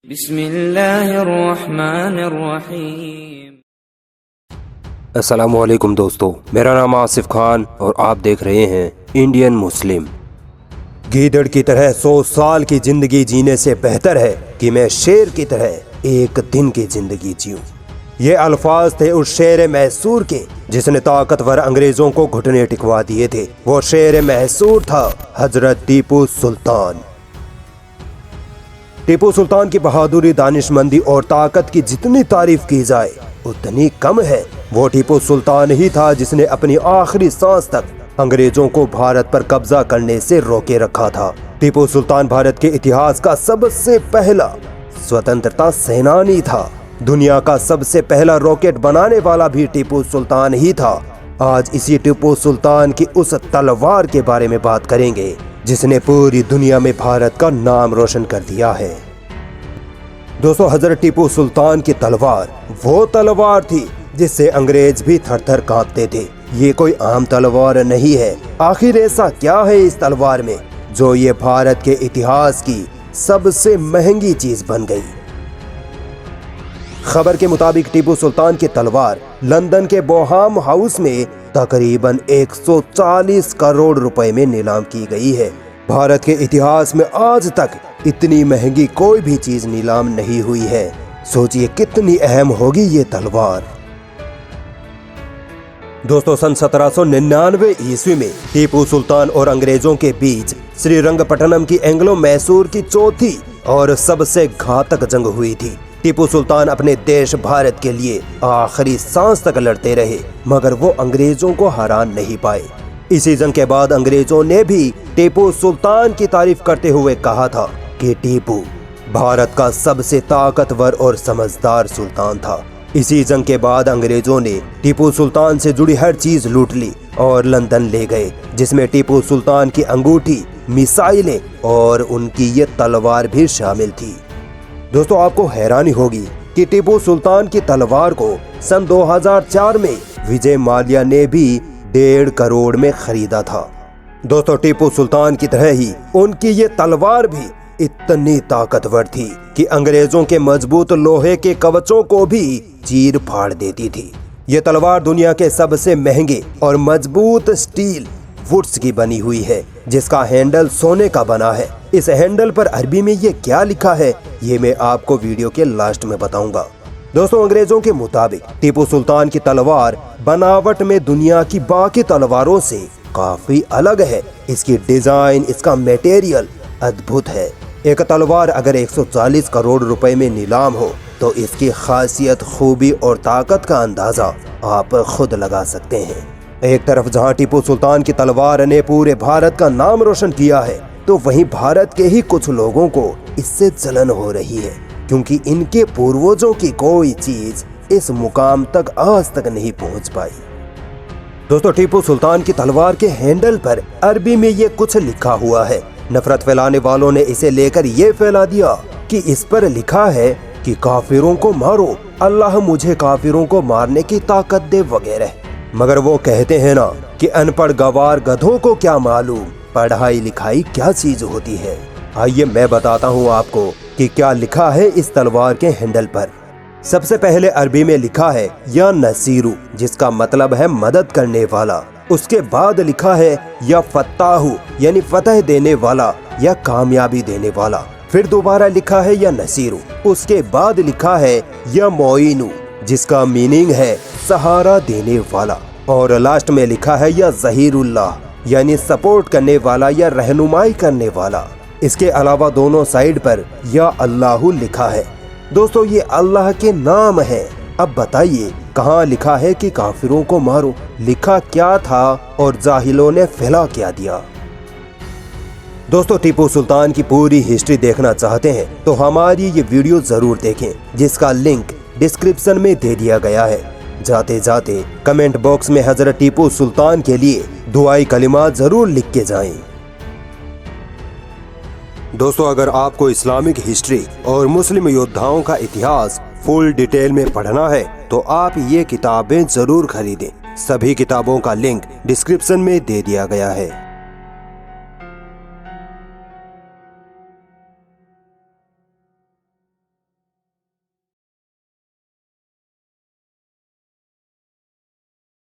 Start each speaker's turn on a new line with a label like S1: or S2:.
S1: बिस्मिल्लाहिर्रहमानिर्रहीम।
S2: अस्सलामुअलैकुम दोस्तों, मेरा नाम आसिफ खान और आप देख रहे हैं इंडियन मुस्लिम। गीदड़ की तरह 100 साल की जिंदगी जीने से बेहतर है कि मैं शेर की तरह एक दिन की जिंदगी जीऊं। ये अल्फाज थे उस शेर मैसूर के जिसने ताकतवर अंग्रेजों को घुटने टिकवा दिए थे। वो शेर मैसूर था हजरत टीपू सुल्तान। टीपू सुल्तान की बहादुरी, दानिशमंदी और ताकत की जितनी तारीफ की जाए उतनी कम है। वो टीपू सुल्तान ही था जिसने अपनी आखिरी सांस तक अंग्रेजों को भारत पर कब्जा करने से रोके रखा था। टीपू सुल्तान भारत के इतिहास का सबसे पहला स्वतंत्रता सेनानी था। दुनिया का सबसे पहला रॉकेट बनाने वाला भी टीपू सुल्तान ही था। आज इसी टीपू सुल्तान की उस तलवार के बारे में बात करेंगे जिसने पूरी दुनिया में भारत का नाम रोशन कर दिया है। दोस्तों, हजरत टीपू सुल्तान की तलवार वो तलवार थी जिससे अंग्रेज भी थर-थर कांपते थे। ये कोई आम तलवार नहीं है। आखिर ऐसा क्या है इस तलवार में जो ये भारत के इतिहास की सबसे महंगी चीज बन गई। खबर के मुताबिक टीपू सुल्तान की तलवार लंदन के बोहाम हाउस में तकरीबन 140 करोड़ रुपए में नीलाम की गई है। भारत के इतिहास में आज तक इतनी महंगी कोई भी चीज नीलाम नहीं हुई है। सोचिए कितनी अहम होगी ये तलवार। दोस्तों, सन 1799 ईस्वी में टीपू सुल्तान और अंग्रेजों के बीच श्रीरंगपट्टनम की एंग्लो मैसूर की चौथी और सबसे घातक जंग हुई थी। टीपू सुल्तान अपने देश भारत के लिए आखिरी सांस तक लड़ते रहे मगर वो अंग्रेजों को हरा नहीं पाए। इसी जंग के बाद अंग्रेजों ने भी टीपू सुल्तान की तारीफ करते हुए कहा था कि टीपू भारत का सबसे ताकतवर और समझदार सुल्तान था। इसी जंग के बाद अंग्रेजों ने टीपू सुल्तान से जुड़ी हर चीज लूट ली और लंदन ले गए, जिसमें टीपू सुल्तान की अंगूठी, मिसाइलें और उनकी ये तलवार भी शामिल थी। दोस्तों, आपको हैरानी होगी कि टीपू सुल्तान की तलवार को सन 2004 में विजय माल्या ने भी 1.5 करोड़ में खरीदा था। दोस्तों, टीपू सुल्तान की तरह ही उनकी ये तलवार भी इतनी ताकतवर थी कि अंग्रेजों के मजबूत लोहे के कवचों को भी चीर फाड़ देती थी। ये तलवार दुनिया के सबसे महंगे और मजबूत स्टील वुड्स की बनी हुई है जिसका हैंडल सोने का बना है। इस हैंडल पर अरबी में ये क्या लिखा है ये मैं आपको वीडियो के लास्ट में बताऊंगा। दोस्तों, अंग्रेजों के मुताबिक टीपू सुल्तान की तलवार बनावट में दुनिया की बाकी तलवारों से काफी अलग है। इसकी डिजाइन, इसका मटेरियल अद्भुत है। एक तलवार अगर 140 करोड़ रुपए में नीलाम हो तो इसकी खासियत, खूबी और ताकत का अंदाजा आप खुद लगा सकते हैं। एक तरफ जहां टीपू सुल्तान की तलवार ने पूरे भारत का नाम रोशन किया है तो वहीं भारत के ही कुछ लोगों को इससे जलन हो रही है क्योंकि इनके पूर्वजों की कोई चीज इस मुकाम तक आज तक नहीं पहुंच पाई। दोस्तों, टीपू सुल्तान की तलवार के हैंडल पर अरबी में ये कुछ लिखा हुआ है। नफरत फैलाने वालों ने इसे लेकर ये फैला दिया कि इस पर लिखा है कि काफिरों को मारो, अल्लाह मुझे काफिरों को मारने की ताकत दे वगैरह। मगर वो कहते हैं ना कि अनपढ़ गवार गधों को क्या मालूम पढ़ाई लिखाई क्या चीज होती है। आइए मैं बताता हूँ आपको कि क्या लिखा है इस तलवार के हैंडल पर। सबसे पहले अरबी में लिखा है या नसीरू, जिसका मतलब है मदद करने वाला। उसके बाद लिखा है या फत्ताहू, यानी फतह देने वाला या कामयाबी देने वाला। फिर दोबारा लिखा है या नसीरू। उसके बाद लिखा है या मोइनू, जिसका मीनिंग है सहारा देने वाला। और लास्ट में लिखा है या ज़हीरुल्लाह, यानी सपोर्ट करने वाला या रहनुमाई करने वाला। इसके अलावा दोनों साइड पर या अल्लाहु लिखा है। दोस्तों, ये अल्लाह के नाम है। अब बताइए कहाँ लिखा है कि काफिरों को मारो? लिखा क्या था और जाहिलों ने फैला क्या दिया? दोस्तों, टीपू सुल्तान की पूरी हिस्ट्री देखना चाहते हैं तो हमारी ये वीडियो जरूर देखें जिसका लिंक डिस्क्रिप्शन में दे दिया गया है। जाते जाते कमेंट बॉक्स में हजरत टीपू सुल्तान के लिए दुआई कलिमात जरूर लिख के जाएं। दोस्तों, अगर आपको इस्लामिक हिस्ट्री और मुस्लिम योद्धाओं का इतिहास फुल डिटेल में पढ़ना है तो आप ये किताबें जरूर खरीदें। सभी किताबों का लिंक डिस्क्रिप्शन में दे दिया गया है।